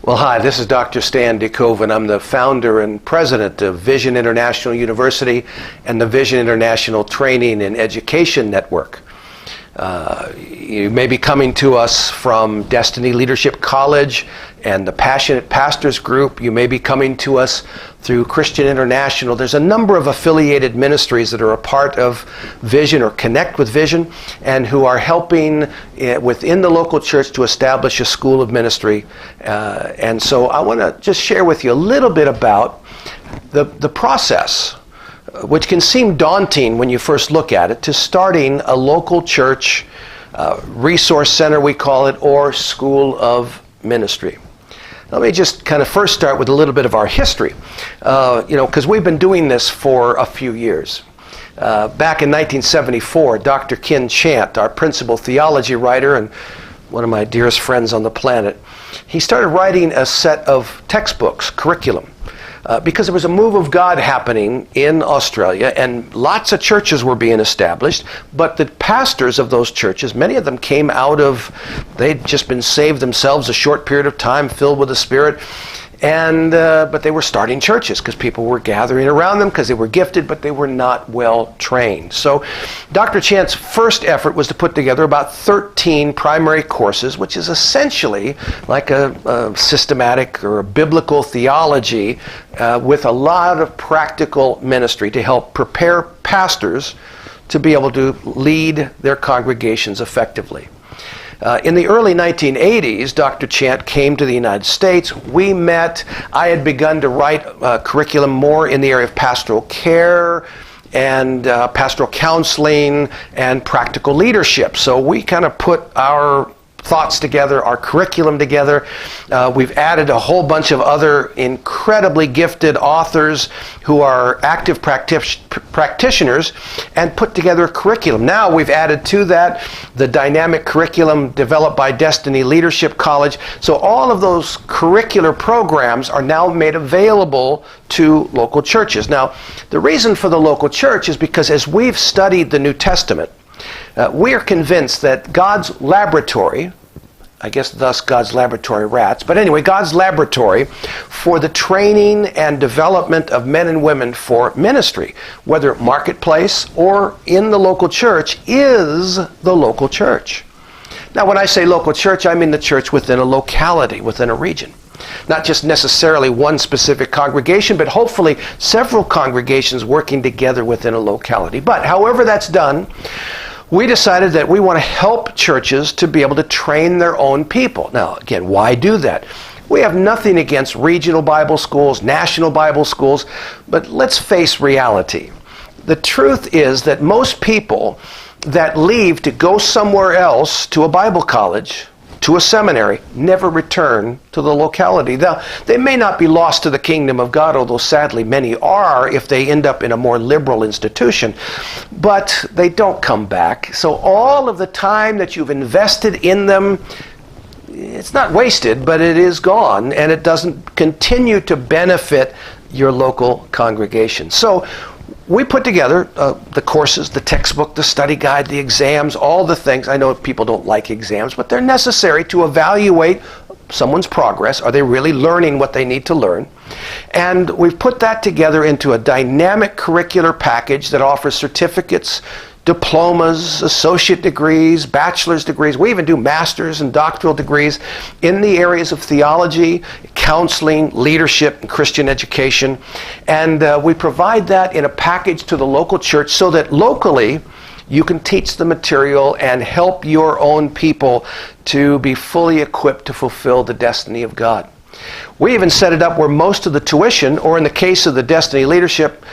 Well, hi, this is Dr. Stan DeKoven. I'm the founder and president of Vision International University and the Vision International Training and Education Network. You may be coming to us from Destiny Leadership College and the Passionate Pastors Group. You may be coming to us through Christian International. There's a number of affiliated ministries that are a part of Vision or connect with Vision and who are helping within the local church to establish a school of ministry. And so I want to just share with you a little bit about the process, which can seem daunting when you first look at it, to starting a local church, resource center we call it, or school of ministry. Let me just kind of first start with a little bit of our history, because we've been doing this for a few years. Back in 1974, Dr. Ken Chant, our principal theology writer and one of my dearest friends on the planet, he started writing a set of textbooks, curriculum, because there was a move of God happening in Australia and lots of churches were being established, but the pastors of those churches, many of them came out of, they'd just been saved themselves a short period of time, filled with the Spirit, and but they were starting churches because people were gathering around them because they were gifted, but they were not well trained. So Dr. Chant's first effort was to put together about 13 primary courses, which is essentially like a systematic or a biblical theology with a lot of practical ministry to help prepare pastors to be able to lead their congregations effectively. In the early 1980s, Dr. Chant came to the United States. We met. I had begun to write curriculum more in the area of pastoral care and pastoral counseling and practical leadership. So we kind of put our thoughts together, our curriculum together. We've added a whole bunch of other incredibly gifted authors who are active practitioners and put together a curriculum. Now we've added to that the dynamic curriculum developed by Destiny Leadership College. So all of those curricular programs are now made available to local churches. Now, the reason for the local church is because as we've studied the New Testament, we are convinced that God's laboratory, I guess thus God's laboratory rats, but anyway, God's laboratory for the training and development of men and women for ministry, whether marketplace or in the local church, is the local church. Now, when I say local church, I mean the church within a locality, within a region. Not just necessarily one specific congregation, but hopefully several congregations working together within a locality. But however that's done, we decided that we want to help churches to be able to train their own people. Now, again, why do that? We have nothing against regional Bible schools, national Bible schools, but let's face reality. The truth is that most people that leave to go somewhere else, to a Bible college, to a seminary, never return to the locality. Now, they may not be lost to the kingdom of God, although sadly many are if they end up in a more liberal institution, but they don't come back. So all of the time that you've invested in them, it's not wasted, but it is gone, and it doesn't continue to benefit your local congregation. So we put together the courses, the textbook, the study guide, the exams, all the things. I know people don't like exams, but they're necessary to evaluate someone's progress. Are they really learning what they need to learn? And we've put that together into a dynamic curricular package that offers certificates, diplomas, associate degrees, bachelor's degrees. We even do master's and doctoral degrees in the areas of theology, counseling, leadership, and Christian education. And we provide that in a package to the local church so that locally you can teach the material and help your own people to be fully equipped to fulfill the destiny of God. We even set it up where most of the tuition, or in the case of the Destiny Leadership,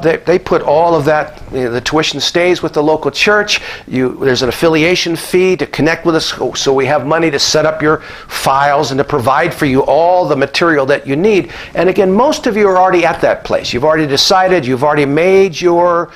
they put all of that, the tuition stays with the local church. There's an affiliation fee to connect with us, so we have money to set up your files and to provide for you all the material that you need. And again, most of you are already at that place. You've already decided, you've already made your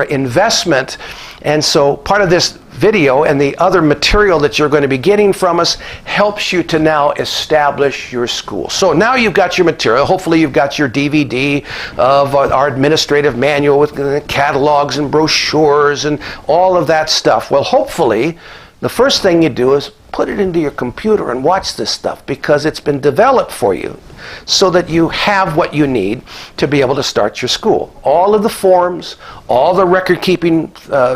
investment. And so part of this video and the other material that you're going to be getting from us helps you to now establish your school. So now you've got your material. Hopefully you've got your DVD of our administrative manual with catalogs and brochures and all of that stuff. Well, hopefully the first thing you do is put it into your computer and watch this stuff, because it's been developed for you so that you have what you need to be able to start your school. All of the forms, all the record-keeping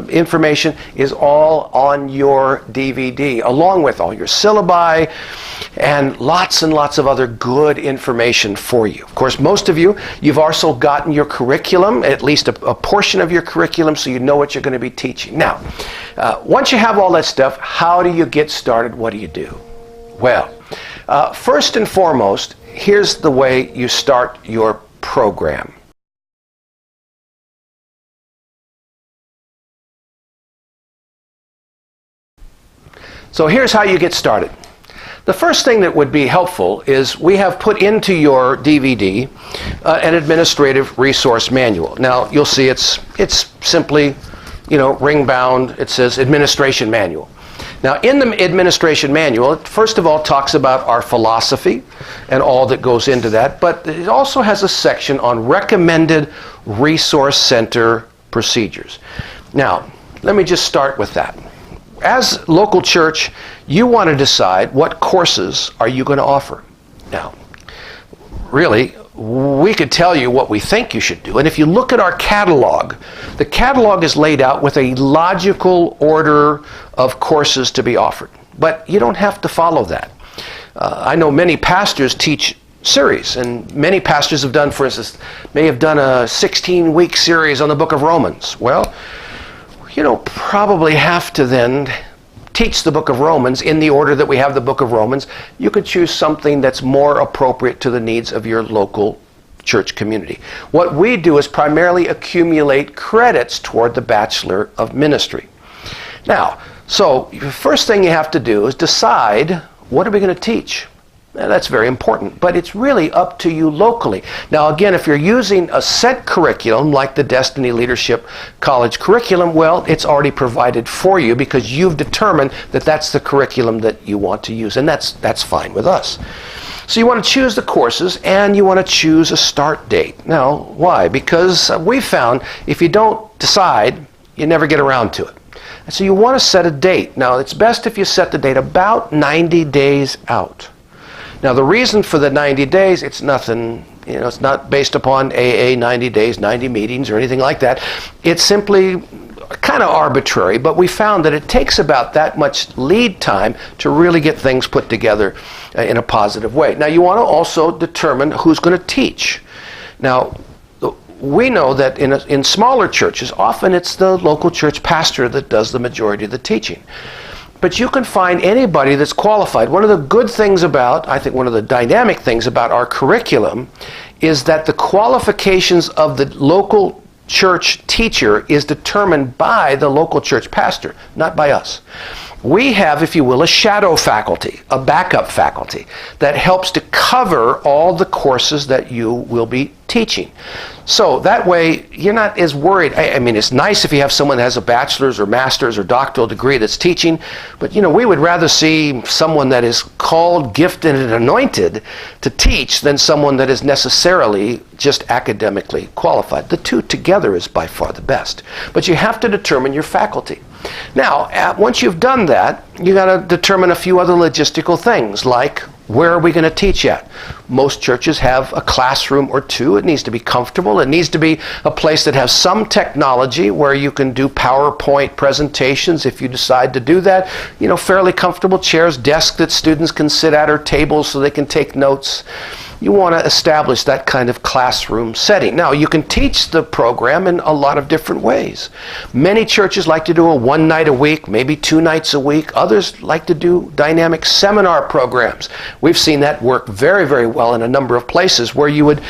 information is all on your DVD, along with all your syllabi and lots of other good information for you. Of course, most of you've also gotten your curriculum, at least a portion of your curriculum, so you know what you're going to be teaching. Now, once you have all that stuff, how do you get started? What do you do? Well, first and foremost, here's the way you start your program. So here's how you get started. The first thing that would be helpful is we have put into your DVD an administrative resource manual. Now, you'll see it's simply, ring bound. It says administration manual. Now, in the administration manual, it first of all talks about our philosophy and all that goes into that, but it also has a section on recommended resource center procedures. Now, let me just start with that. As local church, you want to decide what courses are you going to offer. Now, really, we could tell you what we think you should do. And if you look at our catalog, the catalog is laid out with a logical order of courses to be offered. But you don't have to follow that. I know many pastors teach series, and many pastors have done, for instance, may have done a 16-week series on the book of Romans. Well, you don't probably have to then teach the book of Romans in the order that we have the book of Romans. You could choose something that's more appropriate to the needs of your local church community. What we do is primarily accumulate credits toward the Bachelor of Ministry. Now, so the first thing you have to do is decide, what are we going to teach? Now, that's very important, but it's really up to you locally. Now, again, if you're using a set curriculum like the Destiny Leadership College curriculum, well, it's already provided for you because you've determined that that's the curriculum that you want to use, and that's fine with us. So you want to choose the courses, and you want to choose a start date. Now, why? Because we found if you don't decide, you never get around to it. And so you want to set a date. Now, it's best if you set the date about 90 days out. Now, the reason for the 90 days, it's nothing, it's not based upon AA 90 days, 90 meetings, or anything like that. It's simply kind of arbitrary, but we found that it takes about that much lead time to really get things put together in a positive way. Now, you want to also determine who's going to teach. Now, we know that in smaller churches, often it's the local church pastor that does the majority of the teaching. But you can find anybody that's qualified. One of the good things about, I think one of the dynamic things about our curriculum is that the qualifications of the local church teacher is determined by the local church pastor, not by us. We have, if you will, a shadow faculty, a backup faculty that helps to cover all the courses that you will be teaching. So that way, you're not as worried. I mean, it's nice if you have someone that has a bachelor's or master's or doctoral degree that's teaching, but we would rather see someone that is called, gifted, and anointed to teach than someone that is necessarily just academically qualified. The two together is by far the best. But you have to determine your faculty. Now, once you've done that, you got to determine a few other logistical things, like where are we going to teach at? Most churches have a classroom or two. It needs to be comfortable. It needs to be a place that has some technology where you can do PowerPoint presentations if you decide to do that. Fairly comfortable chairs, desks that students can sit at, or tables so they can take notes. You want to establish that kind of classroom setting. Now, you can teach the program in a lot of different ways. Many churches like to do a one night a week, maybe 2 nights a week. Others like to do dynamic seminar programs. We've seen that work very, very well in a number of places where you would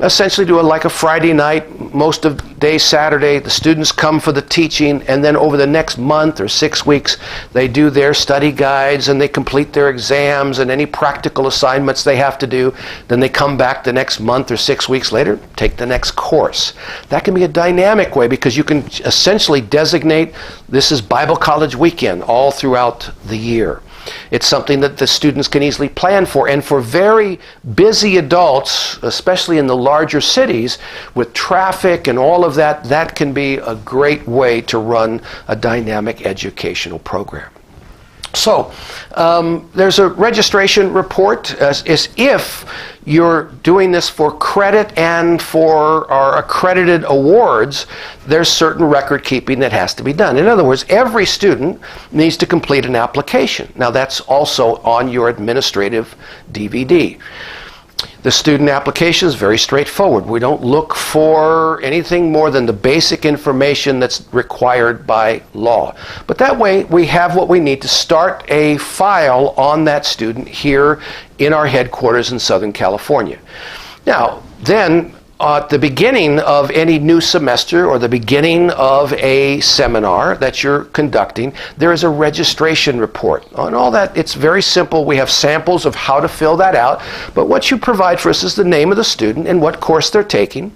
essentially do like a Friday night, most of the day Saturday, the students come for the teaching, and then over the next month or 6 weeks, they do their study guides and they complete their exams and any practical assignments they have to do. Then they come back the next month or 6 weeks later, take the next course. That can be a dynamic way because you can essentially designate this is Bible College weekend all throughout the year. It's something that the students can easily plan for. And for very busy adults, especially in the larger cities, with traffic and all of that, that can be a great way to run a dynamic educational program. So there's a registration report is if you're doing this for credit and for our accredited awards, there's certain record keeping that has to be done. In other words, every student needs to complete an application. Now that's also on your administrative DVD. The student application is very straightforward. We don't look for anything more than the basic information that's required by law. But that way we have what we need to start a file on that student here in our headquarters in Southern California. Now, then, at the beginning of any new semester or the beginning of a seminar that you're conducting, there is a registration report. On all that, it's very simple. We have samples of how to fill that out, but what you provide for us is the name of the student and what course they're taking,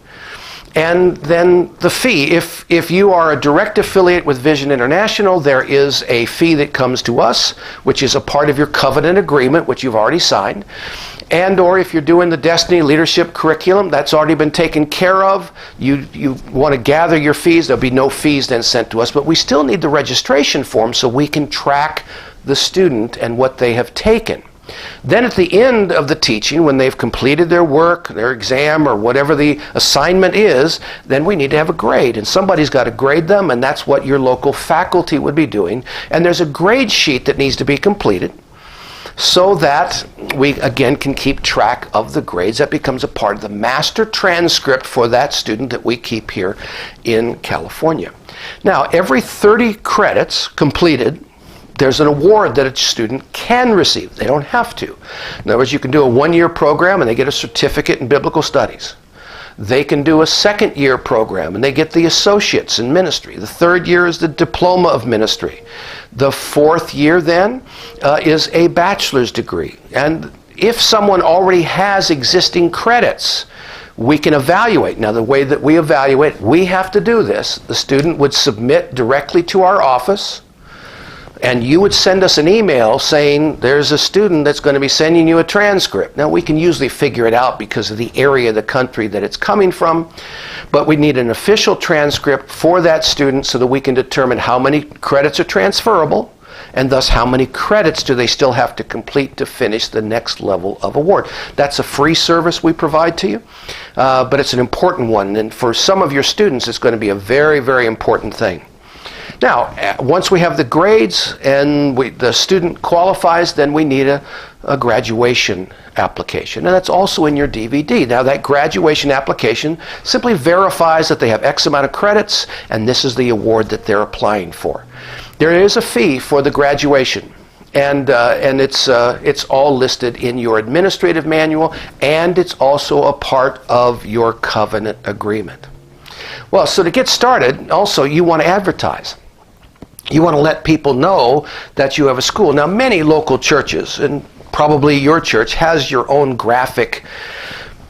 and then the fee. If you are a direct affiliate with Vision International, there is a fee that comes to us, which is a part of your covenant agreement, which you've already signed. And or if you're doing the Destiny Leadership Curriculum, that's already been taken care of. You want to gather your fees, there'll be no fees then sent to us, but we still need the registration form so we can track the student and what they have taken. Then at the end of the teaching, when they've completed their work, their exam, or whatever the assignment is, then we need to have a grade. And somebody's got to grade them, and that's what your local faculty would be doing. And there's a grade sheet that needs to be completed, so that we, again, can keep track of the grades. That becomes a part of the master transcript for that student that we keep here in California. Now, every 30 credits completed, there's an award that a student can receive. They don't have to. In other words, you can do a one-year program and they get a certificate in biblical studies. They can do a second-year program and they get the associates in ministry. The third year is the diploma of ministry. The fourth year then is a bachelor's degree. And if someone already has existing credits, we can evaluate. Now, the way that we evaluate, we have to do this. The student would submit directly to our office, and you would send us an email saying there's a student that's going to be sending you a transcript. Now, we can usually figure it out because of the area of the country that it's coming from, but we need an official transcript for that student so that we can determine how many credits are transferable, and thus how many credits do they still have to complete to finish the next level of award. That's a free service we provide to you, but it's an important one, and for some of your students it's going to be a very, very important thing. Now, once we have the grades and the student qualifies, then we need a graduation application. And that's also in your DVD. Now, that graduation application simply verifies that they have X amount of credits, and this is the award that they're applying for. There is a fee for the graduation, and it's all listed in your administrative manual, and it's also a part of your covenant agreement. Well, so to get started, also you want to advertise. You want to let people know that you have a school. Now, many local churches, and probably your church, has your own graphic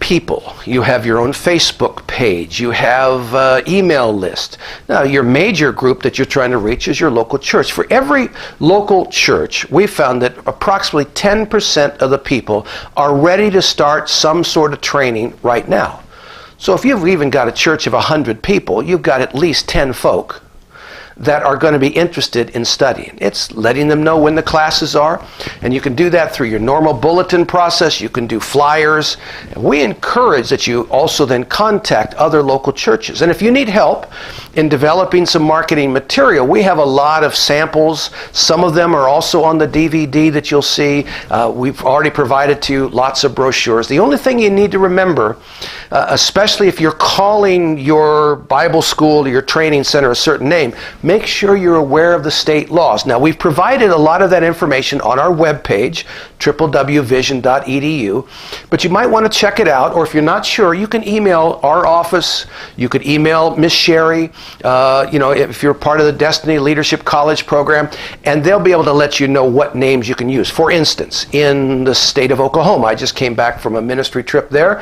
people. You have your own Facebook page. You have email list. Now, your major group that you're trying to reach is your local church. For every local church, we found that approximately 10% of the people are ready to start some sort of training right now. So if you've even got a church of 100 people, you've got at least 10 folk that are going to be interested in studying. It's letting them know when the classes are, and you can do that through your normal bulletin process. You can do flyers. And we encourage that you also then contact other local churches. And if you need help in developing some marketing material, we have a lot of samples. Some of them are also on the DVD that you'll see. We've already provided to you lots of brochures. The only thing you need to remember, especially if you're calling your Bible school or your training center a certain name, make sure you're aware of the state laws. Now, we've provided a lot of that information on our webpage, www.vision.edu, but you might want to check it out, or if you're not sure, you can email our office. You could email Miss Sherry, if you're part of the Destiny Leadership College program, and they'll be able to let you know what names you can use. For instance, in the state of Oklahoma, I just came back from a ministry trip there.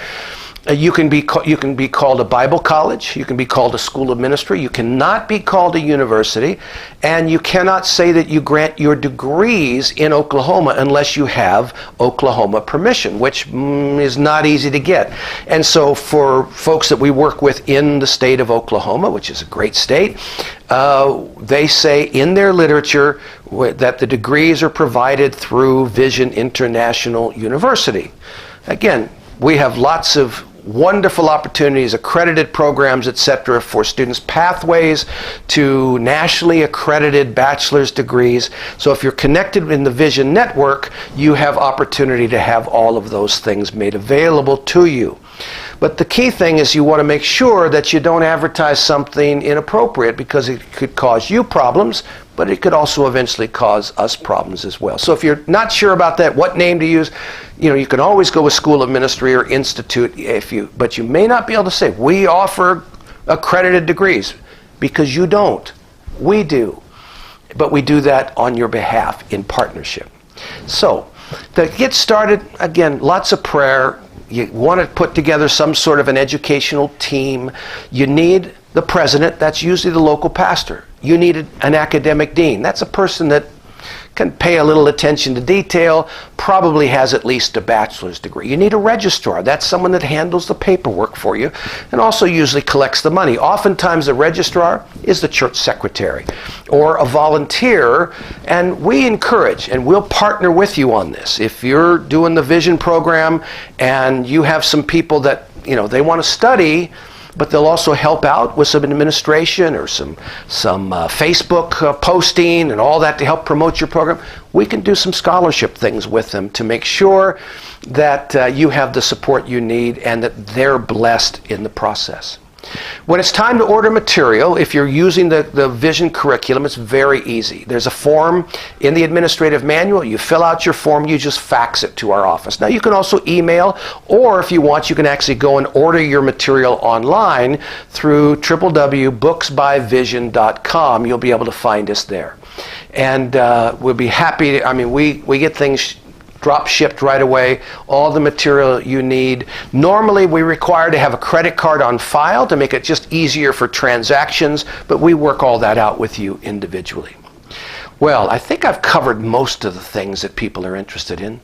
You can be called a Bible college. You can be called a school of ministry. You cannot be called a university, and you cannot say that you grant your degrees in Oklahoma unless you have Oklahoma permission, which is not easy to get. And so for folks that we work with in the state of Oklahoma, which is a great state, they say in their literature that the degrees are provided through Vision International University. Again, we have lots of wonderful opportunities, accredited programs, etc., for students, pathways to nationally accredited bachelor's degrees. So if you're connected in the Vision Network, you have opportunity to have all of those things made available to you. But the key thing is you want to make sure that you don't advertise something inappropriate, because it could cause you problems, but it could also eventually cause us problems as well. So if you're not sure about that, what name to use, you can always go with School of Ministry or Institute, but you may not be able to say, we offer accredited degrees, because you don't. We do. But we do that on your behalf in partnership. So to get started, again, lots of prayer. You want to put together some sort of an educational team. You need the president. That's usually the local pastor. You need an academic dean. That's a person that can pay a little attention to detail, probably has at least a bachelor's degree. You need a registrar. That's someone that handles the paperwork for you and also usually collects the money. Oftentimes the registrar is the church secretary or a volunteer, and we encourage and we'll partner with you on this. If you're doing the Vision program and you have some people that they want to study, but they'll also help out with some administration or some Facebook posting and all that to help promote your program, we can do some scholarship things with them to make sure that you have the support you need and that they're blessed in the process. When it's time to order material, if you're using the Vision curriculum, it's very easy. There's a form in the administrative manual. You fill out your form, you just fax it to our office. Now you can also email, or if you want, you can actually go and order your material online through www.booksbyvision.com. You'll be able to find us there. And we'll be happy to, we get things drop shipped right away, all the material you need. Normally we require to have a credit card on file to make it just easier for transactions, but we work all that out with you individually. Well, I think I've covered most of the things that people are interested in.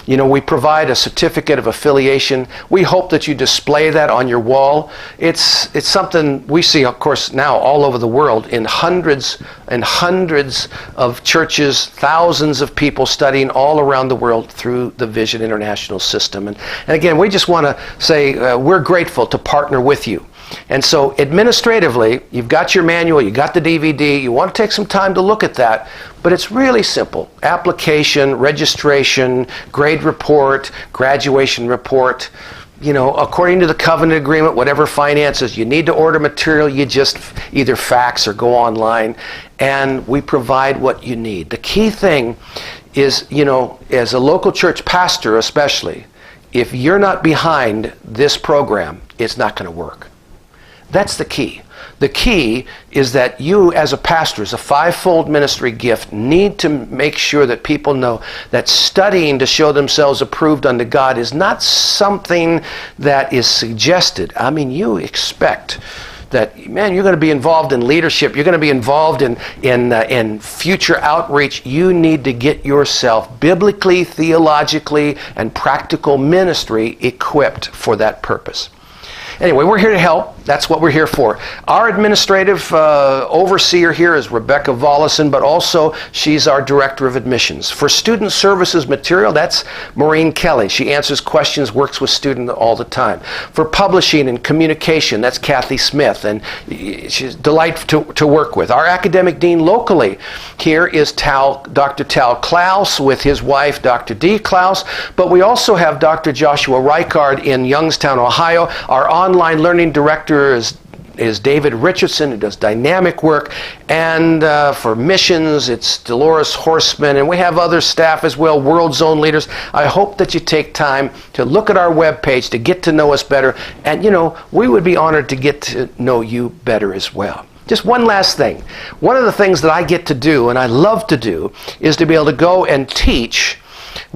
We provide a certificate of affiliation. We hope that you display that on your wall. It's something we see, of course, now all over the world in hundreds and hundreds of churches, thousands of people studying all around the world through the Vision International system. And again, we just want to say we're grateful to partner with you. And so administratively, you've got your manual, you got the DVD, you want to take some time to look at that, but it's really simple. Application, registration, grade report, graduation report, according to the covenant agreement, whatever finances, you need to order material, you just either fax or go online, and we provide what you need. The key thing is, as a local church pastor especially, if you're not behind this program, it's not going to work. That's the key. The key is that you as a pastor, as a fivefold ministry gift, need to make sure that people know that studying to show themselves approved unto God is not something that is suggested. You expect that, man, you're going to be involved in leadership. You're going to be involved in future outreach. You need to get yourself biblically, theologically, and practical ministry equipped for that purpose. Anyway, we're here to help. That's what we're here for. Our administrative overseer here is Rebecca Vollison, but also she's our director of admissions. For student services material, that's Maureen Kelly. She answers questions, works with students all the time. For publishing and communication, that's Kathy Smith, and she's a delight to work with. Our academic dean locally here is Dr. Tal Klaus with his wife, Dr. Dee Klaus, but we also have Dr. Joshua Reichard in Youngstown, Ohio. Our online learning director is David Richardson, who does dynamic work, and for missions it's Dolores Horseman, and we have other staff as well, World Zone leaders. I hope that you take time to look at our webpage to get to know us better, and we would be honored to get to know you better as well. Just one last thing. One of the things that I get to do, and I love to do, is to be able to go and teach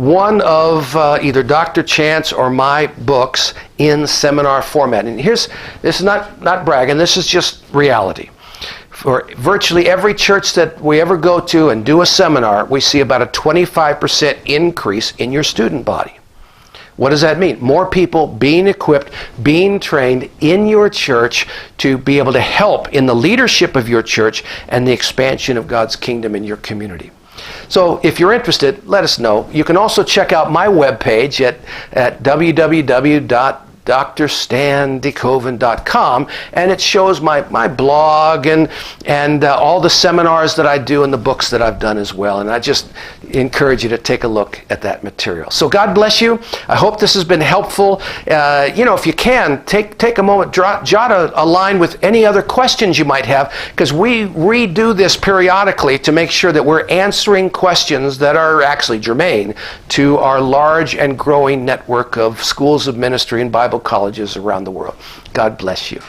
one of either Dr. Chance or my books in seminar format. And this is not bragging, this is just reality. For virtually every church that we ever go to and do a seminar, we see about a 25% increase in your student body. What does that mean? More people being equipped, being trained in your church to be able to help in the leadership of your church and the expansion of God's kingdom in your community. So if you're interested, let us know. You can also check out my webpage at www.drstandekoven.com, and it shows my blog and all the seminars that I do and the books that I've done as well. And I just encourage you to take a look at that material. So God bless you. I hope this has been helpful. If you can, take a moment, jot a line with any other questions you might have, because we redo this periodically to make sure that we're answering questions that are actually germane to our large and growing network of schools of ministry and Bible colleges around the world. God bless you.